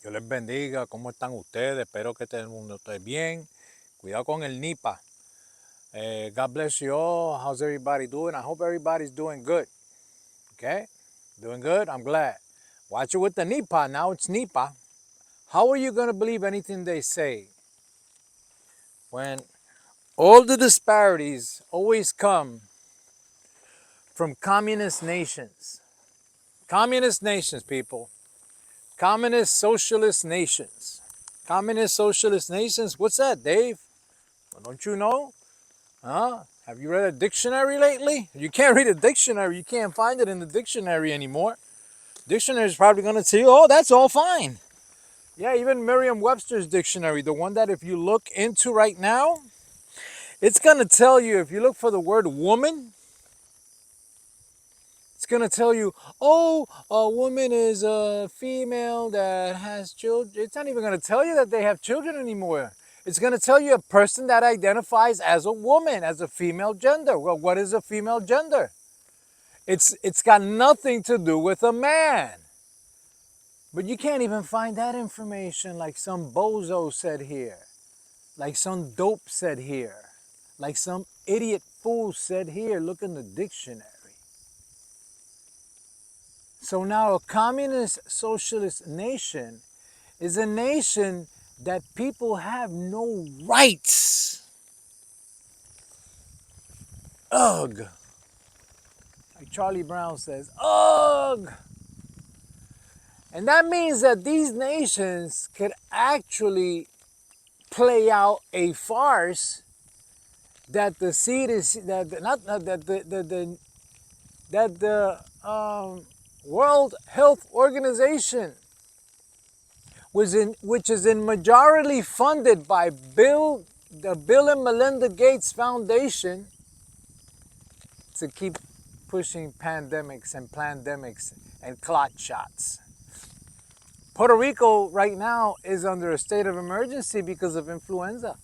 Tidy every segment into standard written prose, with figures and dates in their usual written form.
Dios les bendiga. ¿Cómo están ustedes? Espero que todo el mundo esté bien. Cuidado con el nipa. God bless you all. How's everybody doing? I hope everybody's doing good. Okay? Doing good? I'm glad. Watch it with the nipa. Now it's nipa. How are you going to believe anything they say when all the disparities always come from communist nations? Communist nations, people. Communist socialist nations. Communist socialist nations? What's that, Dave? Well, don't you know? Huh? Have you read a dictionary lately? You can't read a dictionary. You can't find it in the dictionary anymore. Dictionary is probably going to tell you, oh, that's all fine. Yeah, even Merriam-Webster's dictionary, the one that if you look into right now, it's going to tell you, if you look for the word woman, it's going to tell you, oh, a woman is a female that has children. It's not even going to tell you that they have children anymore. It's going to tell you a person that identifies as a woman, as a female gender. Well, what is a female gender? It's got nothing to do with a man. But you can't even find that information like some bozo said here, like some dope said here, like some idiot fool said here. Look in the dictionary. So now a communist socialist nation is a nation that people have no rights. Ugh. Like Charlie Brown says, ugh. And that means that these nations could actually play out a farce that the seed is that not that the World Health Organization which is in majority funded by the Bill and Melinda Gates Foundation to keep pushing pandemics and clot shots. Puerto Rico right now is under a state of emergency because of influenza.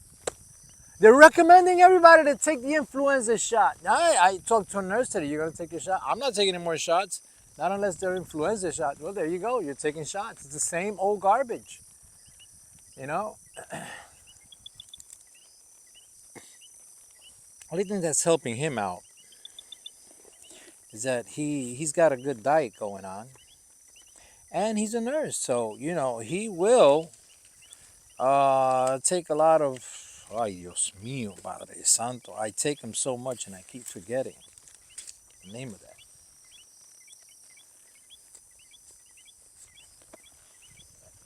They're recommending everybody to take the influenza shot. Now, I talked to a nurse today, you're going to take your shot? I'm not taking any more shots, not unless they're influenza shots. Well, there you go, you're taking shots. It's the same old garbage, you know? Only thing that's helping him out is that he's got a good diet going on. And he's a nurse, so, you know, he will take a lot of, ay Dios mío, Padre Santo. I take him so much and I keep forgetting the name of that.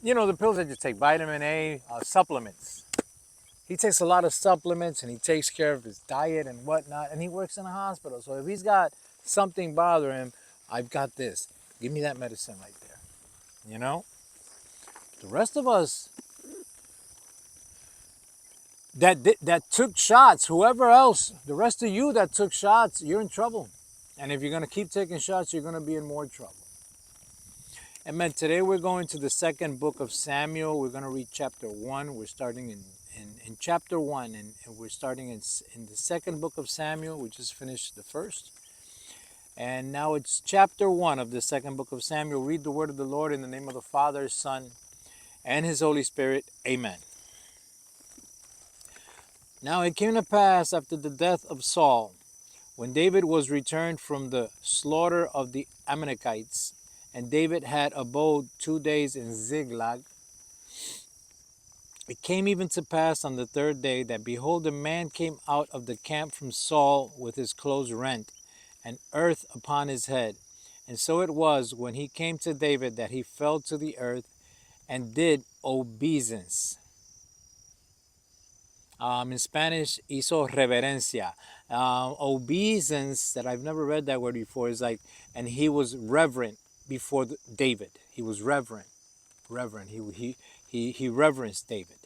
You know, the pills that you take, vitamin A, supplements. He takes a lot of supplements and he takes care of his diet and whatnot, and he works in a hospital. So if he's got something bothering him, I've got this. Give me that medicine right there. You know? The rest of us that took shots, whoever else, the rest of you that took shots, you're in trouble. And if you're going to keep taking shots, you're going to be in more trouble. Amen. Today we're going to the second book of Samuel. We're going to read chapter 1. We're starting in chapter 1, and we're starting in the second book of Samuel. We just finished the first. And now it's chapter 1 of the second book of Samuel. Read the word of the Lord in the name of the Father, Son, and His Holy Spirit. Amen. Now it came to pass after the death of Saul, when David was returned from the slaughter of the Amalekites, and David had abode 2 days in Ziklag, it came even to pass on the third day that, behold, a man came out of the camp from Saul with his clothes rent, and earth upon his head. And so it was, when he came to David, that he fell to the earth and did obeisance. In Spanish, hizo reverencia. Obeisance, that I've never read that word before, is like, and he was reverent before David. He was reverent. He reverenced David.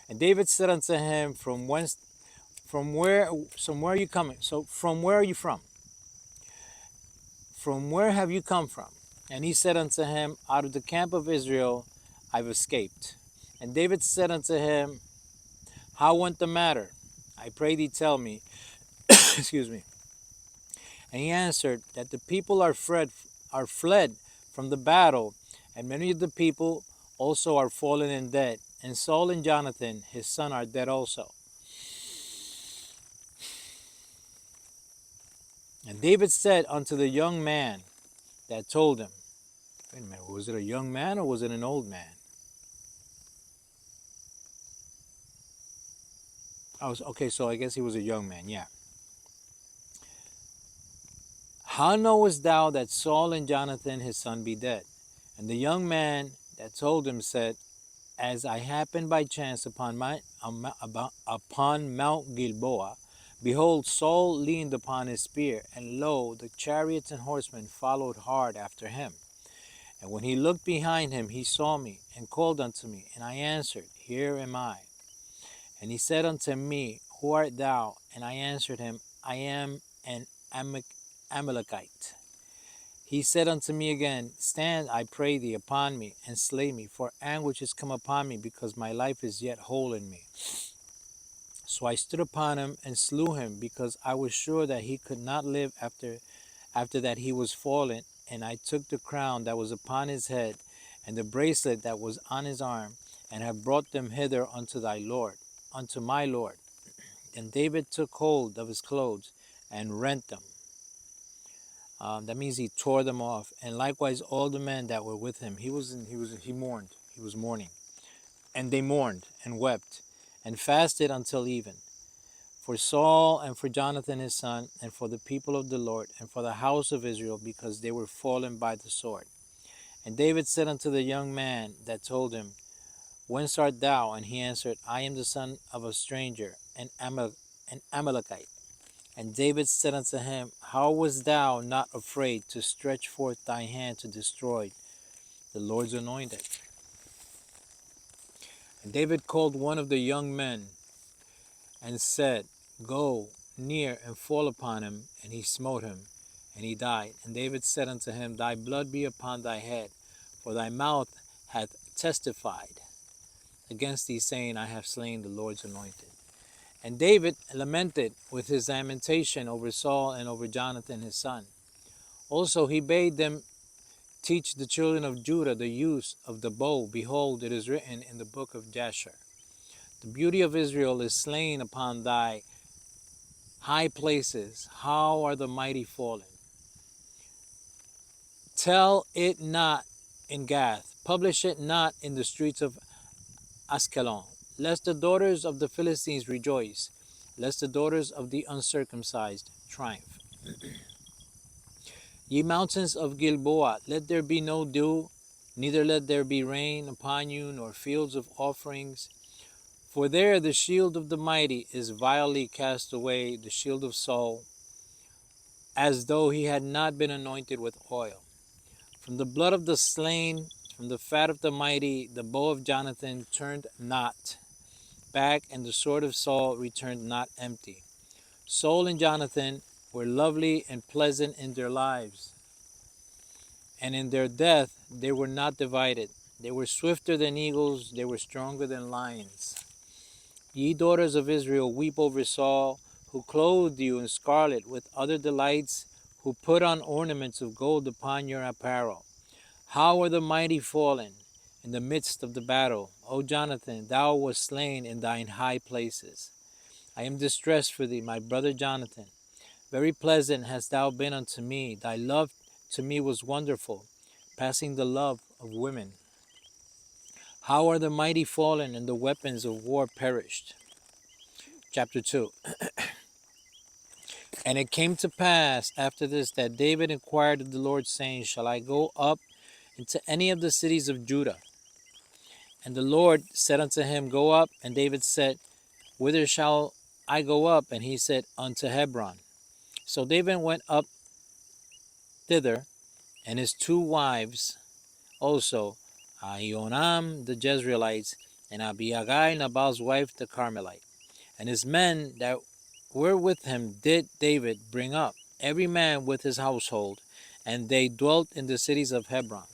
And David said unto him, from where are you coming? So from where are you from? From where have you come from? And he said unto him, out of the camp of Israel I've escaped. And David said unto him, how went the matter? I pray thee tell me. Excuse me. And he answered, that the people are fled from the battle, and many of the people also are fallen and dead, and Saul and Jonathan his son are dead also. And David said unto the young man that told him, wait a minute, was it a young man or was it an old man? Okay, so I guess he was a young man, yeah. How knowest thou that Saul and Jonathan his son be dead? And the young man that told him said, as I happened by chance upon Mount Gilboa, behold, Saul leaned upon his spear, and lo, the chariots and horsemen followed hard after him. And when he looked behind him, he saw me, and called unto me, and I answered, Here am I. And he said unto me, Who art thou? And I answered him, I am an Amalekite. He said unto me again, Stand, I pray thee, upon me, and slay me, for anguish is come upon me, because my life is yet whole in me. So I stood upon him and slew him, because I was sure that he could not live after that he was fallen. And I took the crown that was upon his head, and the bracelet that was on his arm, and have brought them hither unto my Lord. And David took hold of his clothes and rent them. That means he tore them off, and likewise all the men that were with him. He mourned. He was mourning, and they mourned and wept, and fasted until even, for Saul and for Jonathan his son, and for the people of the Lord, and for the house of Israel, because they were fallen by the sword. And David said unto the young man that told him, Whence art thou? And he answered, I am the son of a stranger, an Amalekite. And David said unto him, How wast thou not afraid to stretch forth thy hand to destroy the Lord's anointed? And David called one of the young men and said, Go near and fall upon him. And he smote him, and he died. And David said unto him, Thy blood be upon thy head, for thy mouth hath testified against thee, saying, I have slain the Lord's anointed. And David lamented with his lamentation over Saul and over Jonathan his son. Also he bade them teach the children of Judah the use of the bow. Behold, it is written in the book of Jasher, The beauty of Israel is slain upon thy high places. How are the mighty fallen? Tell it not in Gath. Publish it not in the streets of Askelon, lest the daughters of the Philistines rejoice, lest the daughters of the uncircumcised triumph. Ye mountains of Gilboa, let there be no dew, neither let there be rain upon you, nor fields of offerings. For there the shield of the mighty is vilely cast away, the shield of Saul, as though he had not been anointed with oil. From the blood of the slain, from the fat of the mighty, the bow of Jonathan turned not back, and the sword of Saul returned not empty. Saul and Jonathan were lovely and pleasant in their lives, and in their death they were not divided. They were swifter than eagles, they were stronger than lions. Ye daughters of Israel, weep over Saul, who clothed you in scarlet with other delights, who put on ornaments of gold upon your apparel. How are the mighty fallen in the midst of the battle? O Jonathan, thou wast slain in thine high places. I am distressed for thee, my brother Jonathan. Very pleasant hast thou been unto me. Thy love to me was wonderful, passing the love of women. How are the mighty fallen, and the weapons of war perished? Chapter 2. And it came to pass after this that David inquired of the Lord, saying, Shall I go up into any of the cities of Judah? And the Lord said unto him, Go up. And David said, Whither shall I go up? And he said, Unto Hebron. So David went up thither, and his two wives also, Ahinoam the Jezreelites, and Abiagil Nabal's wife the Carmelite. And his men that were with him did David bring up, every man with his household, and they dwelt in the cities of Hebron.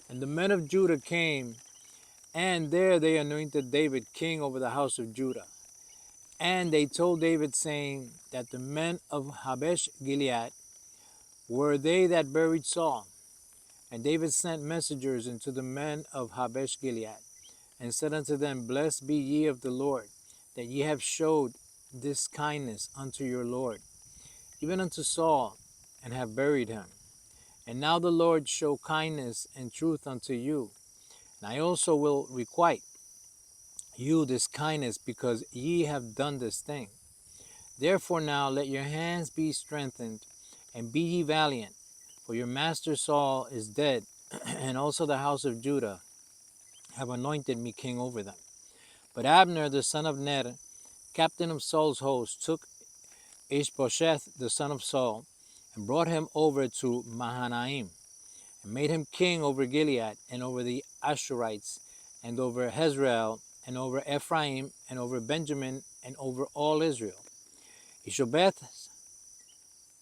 And the men of Judah came, and there they anointed David king over the house of Judah. And they told David, saying, that the men of Habesh Gilead were they that buried Saul. And David sent messengers unto the men of Habesh Gilead, and said unto them, Blessed be ye of the Lord, that ye have showed this kindness unto your Lord, even unto Saul, and have buried him. And now the Lord show kindness and truth unto you, and I also will requite you this kindness, because ye have done this thing. Therefore now let your hands be strengthened, and be ye valiant, for your master Saul is dead, and also the house of Judah have anointed me king over them. But Abner the son of Ner, captain of Saul's host, took Ishbosheth the son of Saul, and brought him over to Mahanaim, and made him king over Gilead, and over the Ashurites, and over Hezreel, and over Ephraim, and over Benjamin, and over all Israel. Ishbosheth,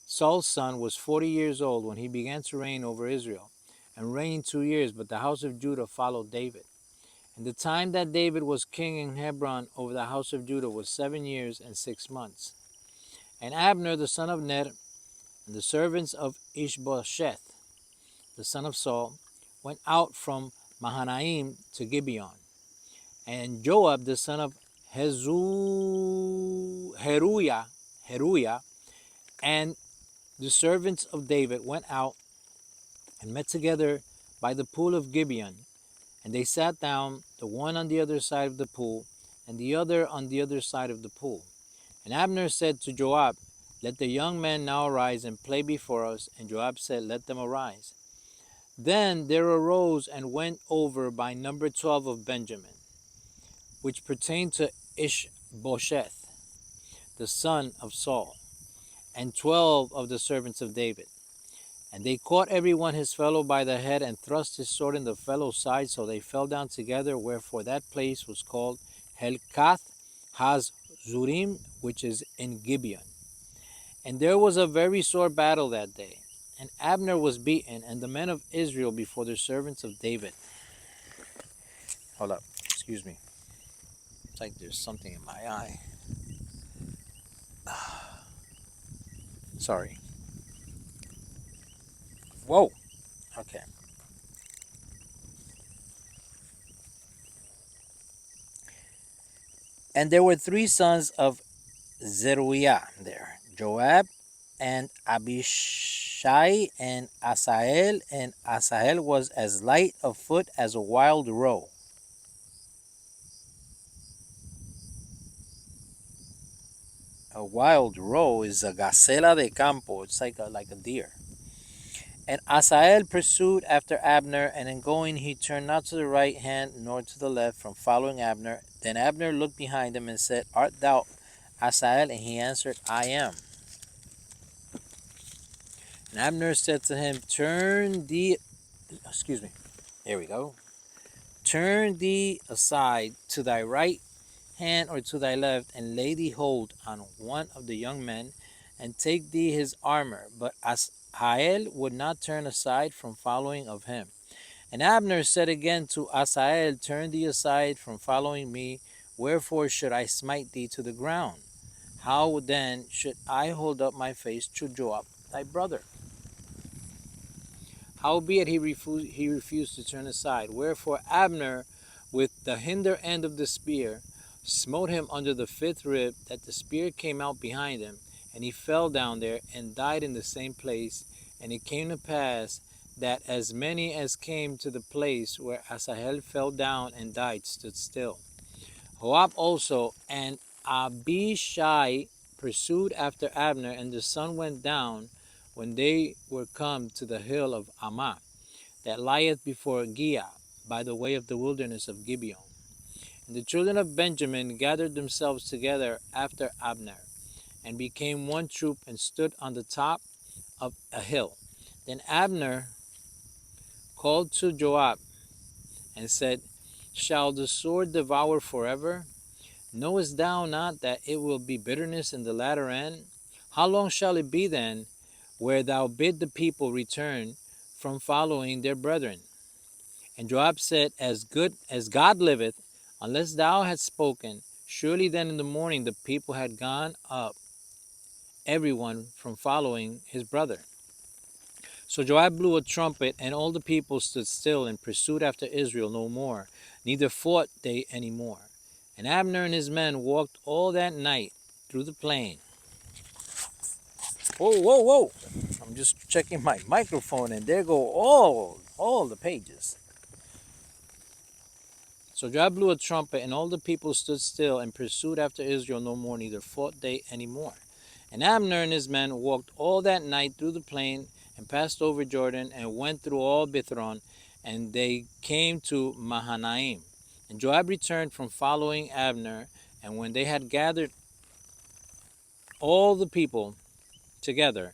Saul's son, was 40 years old when he began to reign over Israel, and reigned 2 years, but the house of Judah followed David. And the time that David was king in Hebron over the house of Judah was 7 years and 6 months. And Abner the son of Ner, and the servants of Ishbosheth the son of Saul, went out from Mahanaim to Gibeon. And Joab the son of Heruiah, and the servants of David went out and met together by the pool of Gibeon. And they sat down, the one on the other side of the pool, and the other on the other side of the pool. And Abner said to Joab, Let the young men now arise and play before us. And Joab said, Let them arise. Then there arose and went over by number 12 of Benjamin, which pertained to Ishbosheth, the son of Saul, and 12 of the servants of David. And they caught every one his fellow by the head, and thrust his sword in the fellow's side, so they fell down together, wherefore that place was called Helkath Hazurim, which is in Gibeon. And there was a very sore battle that day, and Abner was beaten, and the men of Israel before the servants of David. Hold up, excuse me. It's like there's something in my eye. Sorry. Whoa. Okay. And there were 3 sons of Zeruiah there, Joab, and Abishai, and Asahel, and Asahel was as light of foot as a wild roe. A wild roe is a gacela de campo. It's like a deer. And Asahel pursued after Abner, and in going he turned not to the right hand nor to the left from following Abner. Then Abner looked behind him and said, Art thou Asahel? And he answered, I am. And Abner said to him, Turn thee aside to thy right hand or to thy left, and lay thee hold on one of the young men, and take thee his armor. But Asahel would not turn aside from following of him. And Abner said again to Asahel, Turn thee aside from following me, wherefore should I smite thee to the ground? How then should I hold up my face to Joab thy brother? Howbeit he refused to turn aside. Wherefore Abner, with the hinder end of the spear, smote him under the 5th rib, that the spear came out behind him, and he fell down there, and died in the same place. And it came to pass, that as many as came to the place where Asahel fell down and died stood still. Joab also and Abishai pursued after Abner, and the sun went down when they were come to the hill of Ammah, that lieth before Giah, by the way of the wilderness of Gibeon. And the children of Benjamin gathered themselves together after Abner, and became one troop, and stood on the top of a hill. Then Abner called to Joab, and said, Shall the sword devour forever? Knowest thou not that it will be bitterness in the latter end? How long shall it be then, where thou bid the people return from following their brethren? And Joab said, As God liveth, unless thou hadst spoken, surely then in the morning the people had gone up, every one from following his brother. So Joab blew a trumpet, and all the people stood still and pursued after Israel no more, neither fought they any more. And Abner and his men walked all that night through the plain. Whoa, whoa, whoa! I'm just checking my microphone, and there go all the pages. So Joab blew a trumpet, and all the people stood still and pursued after Israel no more, neither fought they any more. And Abner and his men walked all that night through the plain, and passed over Jordan, and went through all Bithron, and they came to Mahanaim. And Joab returned from following Abner, and when they had gathered all the people together,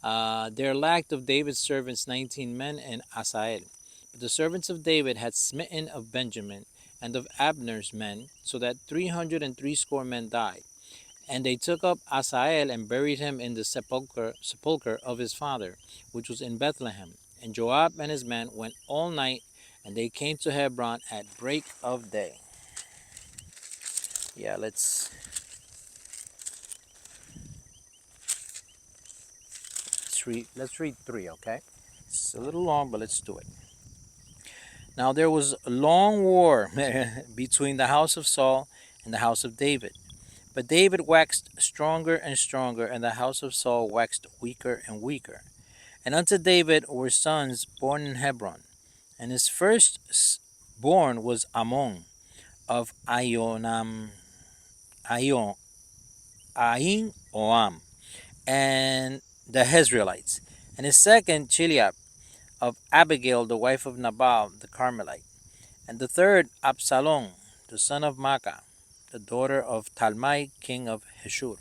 there lacked of David's servants 19 men and Asael. But the servants of David had smitten of Benjamin and of Abner's men, so that 360 men died. And they took up Asael and buried him in the sepulchre of his father, which was in Bethlehem. And Joab and his men went all night, and they came to Hebron at break of day. Yeah, let's read 3, okay? It's a little long, but let's do it. Now there was a long war between the house of Saul and the house of David. But David waxed stronger and stronger, and the house of Saul waxed weaker and weaker. And unto David were sons born in Hebron. And his first born was Ammon of Ainoam, and the Hezreelites. And his second, Chileab of Abigail, the wife of Nabal the Carmelite. And the third, Absalom, the son of Maacah, the daughter of Talmai, king of Heshur.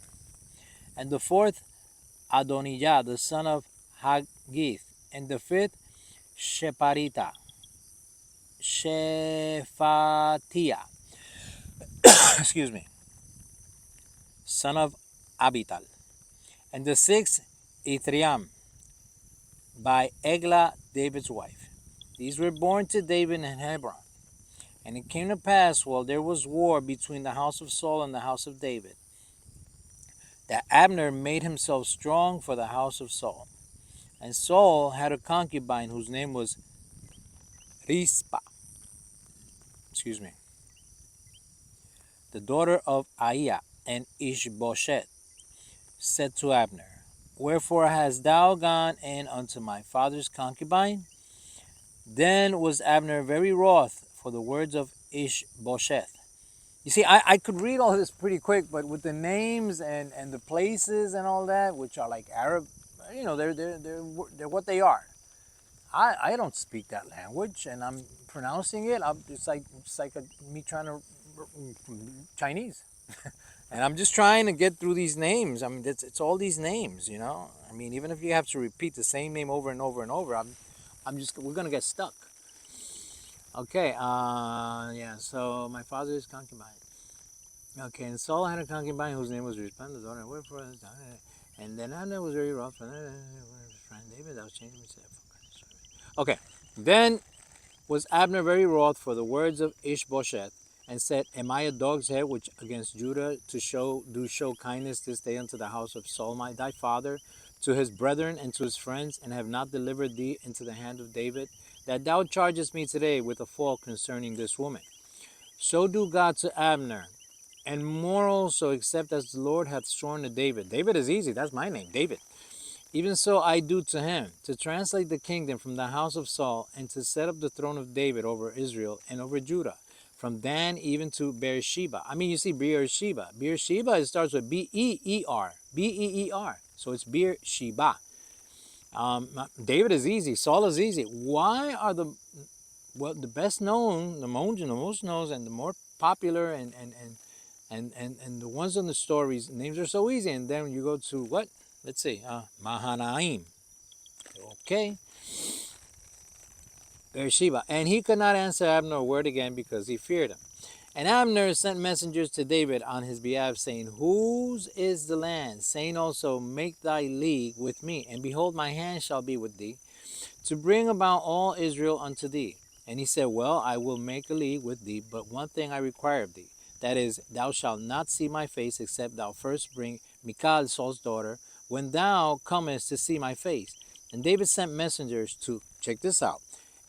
And the fourth, Adonijah, the son of Haggith. And the fifth, Shephatiah, excuse me, son of Abital. And the sixth, Ithream, by Eglah, David's wife. These were born to David in Hebron. And it came to pass, while there was war between the house of Saul and the house of David, that Abner made himself strong for the house of Saul. And Saul had a concubine whose name was Rizpah, the daughter of Aiah. And Ishbosheth said to Abner, Wherefore hast thou gone in unto my father's concubine? Then was Abner very wroth for the words of Ishbosheth. You see, I could read all this pretty quick, but with the names and the places and all that, which are like Arab, they're what they are. I don't speak that language, and I'm pronouncing it. It's like me trying to Chinese, and I'm just trying to get through these names. I mean, it's all these names, you know. I mean, even if you have to repeat the same name over and over and over, we're gonna get stuck. Okay, yeah. So my father's concubine. Okay, and Saul had a concubine whose name was Rizpah, the daughter of and then Abner was very rough. And David, that was changing himself. Okay, then was Abner very wroth for the words of Ishbosheth, and said, Am I a dog's head which against Judah to show kindness this day unto the house of Saul thy father, to his brethren and to his friends, and have not delivered thee into the hand of David, that thou chargest me today with a fault concerning this woman? So do God to Abner, and more also, except as the Lord hath sworn to David. David is easy, that's my name, David. Even so I do to him, to translate the kingdom from the house of Saul, and to set up the throne of David over Israel and over Judah, from Dan even to Beersheba. I mean, you see Beersheba. Beersheba, it starts with B-E-E-R. B-E-E-R. So it's Beersheba. David is easy. Saul is easy. Why are the best known, the most known, and the more popular, and the ones in the stories, names are so easy? And then you go to what? Let's see, Mahanaim. Okay. Beersheba. And he could not answer Abner a word again, because he feared him. And Abner sent messengers to David on his behalf, saying, Whose is the land? Saying also, Make thy league with me, and behold, my hand shall be with thee, to bring about all Israel unto thee. And he said, Well, I will make a league with thee, but one thing I require of thee, that is, thou shalt not see my face, except thou first bring Michal, Saul's daughter, when thou comest to see my face. And David sent messengers to, check this out,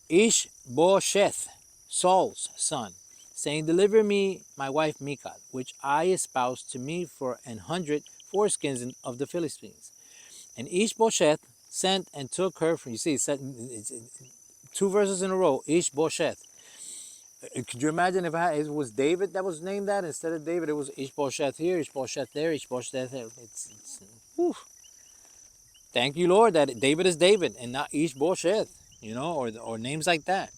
Ishbosheth, Saul's son, saying, deliver me my wife Michal, which I espoused to me for 100 foreskins of the Philistines. And Ishbosheth sent and took her from, you see, it's 2 verses in a row, Ishbosheth. Could you imagine if it was David that was named that? Instead of David, it was Ishbosheth here, Ishbosheth there, Ishbosheth there. Whew. Thank you, Lord, that David is David and not Ishbosheth, or names like that.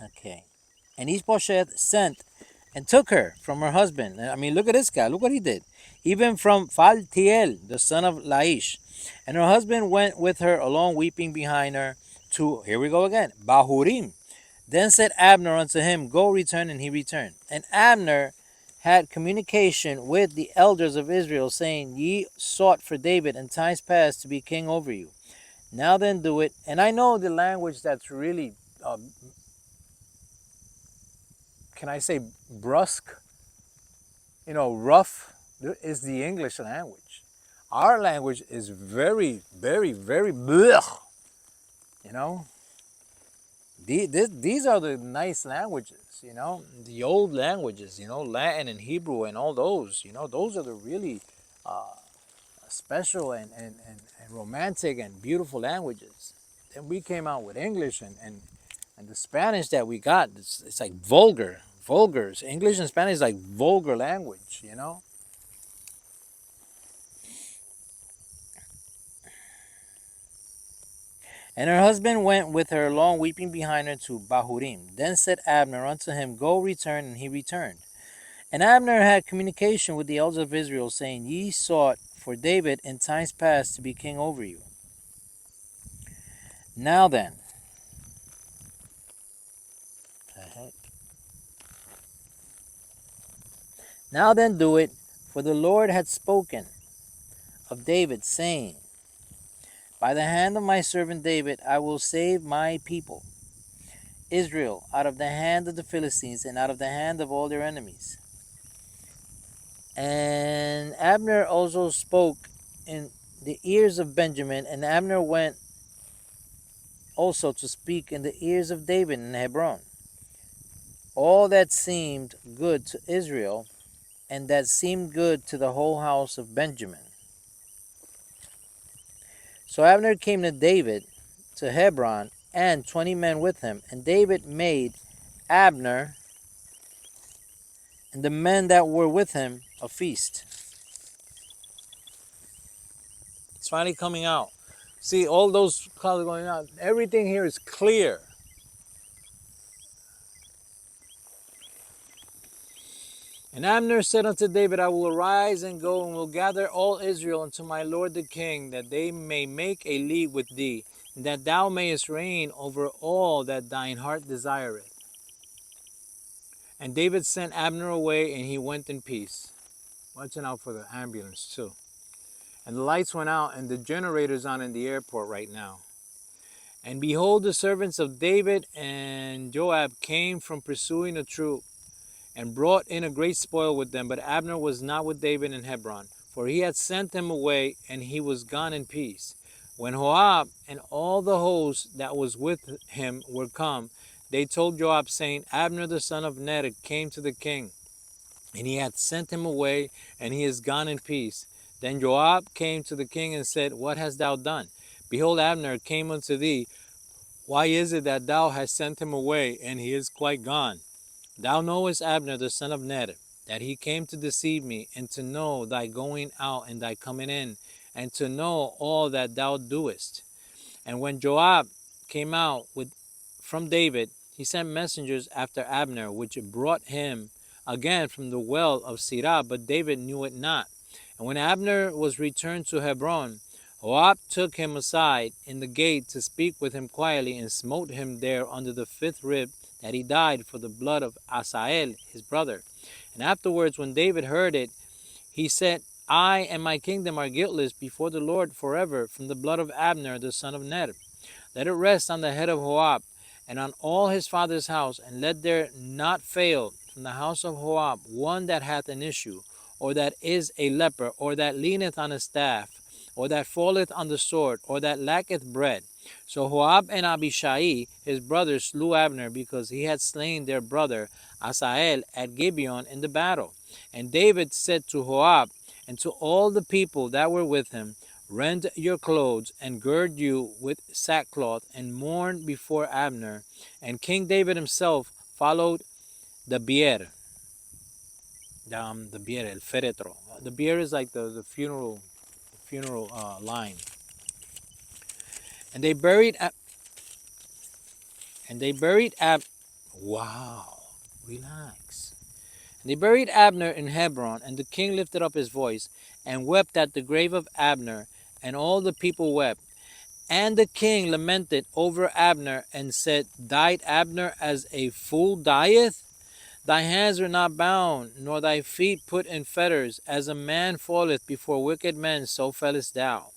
Okay. And Ishbosheth sent and took her from her husband. I mean, look at this guy. Look what he did. Even from Phaltiel, the son of Laish. And her husband went with her along, weeping behind her, to, here we go again, Bahurim. Then said Abner unto him, go return, and he returned. And Abner had communication with the elders of Israel, saying, ye sought for David in times past to be king over you. Now then do it. And I know the language that's really, can I say brusque, rough, is the English language. Our language is very, very, very blech, These are the nice languages, the old languages, Latin and Hebrew and all those, those are the really special and romantic and beautiful languages. Then we came out with English and the Spanish that we got, it's like vulgar. English and Spanish is like vulgar language, And her husband went with her along, weeping behind her, to Bahurim. Then said Abner unto him, go return, and he returned. And Abner had communication with the elders of Israel, saying, ye sought for David in times past to be king over you. Now then, do it, for the Lord had spoken of David, saying, by the hand of my servant David I will save my people Israel out of the hand of the Philistines and out of the hand of all their enemies. And Abner also spoke in the ears of Benjamin, and Abner went also to speak in the ears of David in Hebron, all that seemed good to Israel, and that seemed good to the whole house of Benjamin. So Abner came to David to Hebron, and 20 men with him. And David made Abner and the men that were with him a feast. It's finally coming out. See, all those colors going out. Everything here is clear. And Abner said unto David, I will arise and go, and will gather all Israel unto my lord the king, that they may make a league with thee, and that thou mayest reign over all that thine heart desireth. And David sent Abner away, and he went in peace. Watching out for the ambulance too. And the lights went out, and the generator's on in the airport right now. And behold, the servants of David and Joab came from pursuing a troop, and brought in a great spoil with them. But Abner was not with David in Hebron, for he had sent him away, and he was gone in peace. When Joab and all the host that was with him were come, they told Joab, saying, Abner the son of Ner came to the king, and he hath sent him away, and he is gone in peace. Then Joab came to the king and said, what hast thou done? Behold, Abner came unto thee. Why is it that thou hast sent him away, and he is quite gone? Thou knowest Abner the son of Ner, that he came to deceive me, and to know thy going out and thy coming in, and to know all that thou doest. And when Joab came out from David, he sent messengers after Abner, which brought him again from the well of Sirah, but David knew it not. And when Abner was returned to Hebron, Joab took him aside in the gate to speak with him quietly, and smote him there under the 5th rib, that he died for the blood of Asael his brother. And afterwards, when David heard it, he said, I and my kingdom are guiltless before the Lord forever from the blood of Abner the son of Ner. Let it rest on the head of Joab and on all his father's house, and let there not fail from the house of Joab one that hath an issue, or that is a leper, or that leaneth on a staff, or that falleth on the sword, or that lacketh bread. So Joab and Abishai his brothers slew Abner, because he had slain their brother Asael at Gibeon in the battle. And David said to Joab and to all the people that were with him, Rend your clothes, and gird you with sackcloth, and mourn before Abner. And King David himself followed the bier, the bier, el féretro. The bier is like the funeral line. And they buried wow, relax. And they buried Abner in Hebron, and the king lifted up his voice and wept at the grave of Abner, and all the people wept. And the king lamented over Abner and said, Died Abner as a fool dieth? Thy hands were not bound, nor thy feet put in fetters. As a man falleth before wicked men, so fellest thou.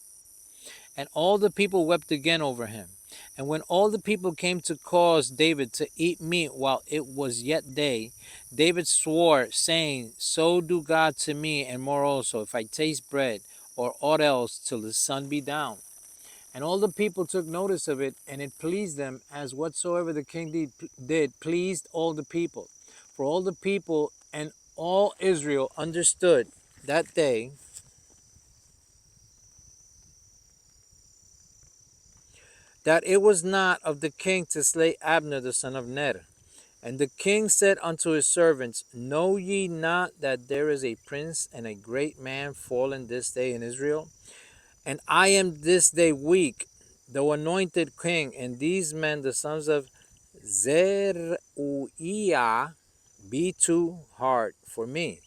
And all the people wept again over him. And when all the people came to cause David to eat meat while it was yet day, David swore, saying, So do God to me, and more also, if I taste bread, or aught else, till the sun be down. And all the people took notice of it, and it pleased them, as whatsoever the king did pleased all the people. For all the people and all Israel understood that day that it was not of the king to slay Abner the son of Ner. And the king said unto his servants, Know ye not that there is a prince and a great man fallen this day in Israel? And I am this day weak, though anointed king, and these men, the sons of Zeruiah, be too hard for me.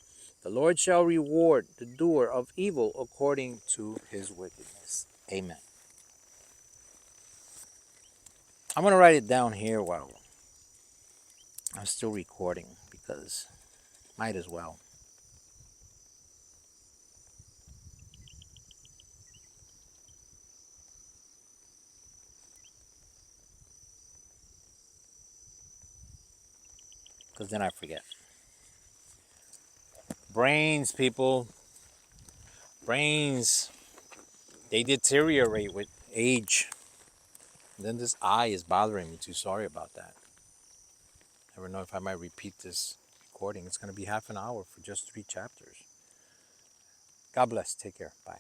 The Lord shall reward the doer of evil according to his wickedness. Amen. I'm going to write it down here while I'm still recording, because might as well. Because then I forget. Brains, people. Brains, they deteriorate with age. And then this eye is bothering me too. Sorry about that. Never know if I might repeat this recording. It's going to be half an hour for just 3 chapters. God bless. Take care. Bye.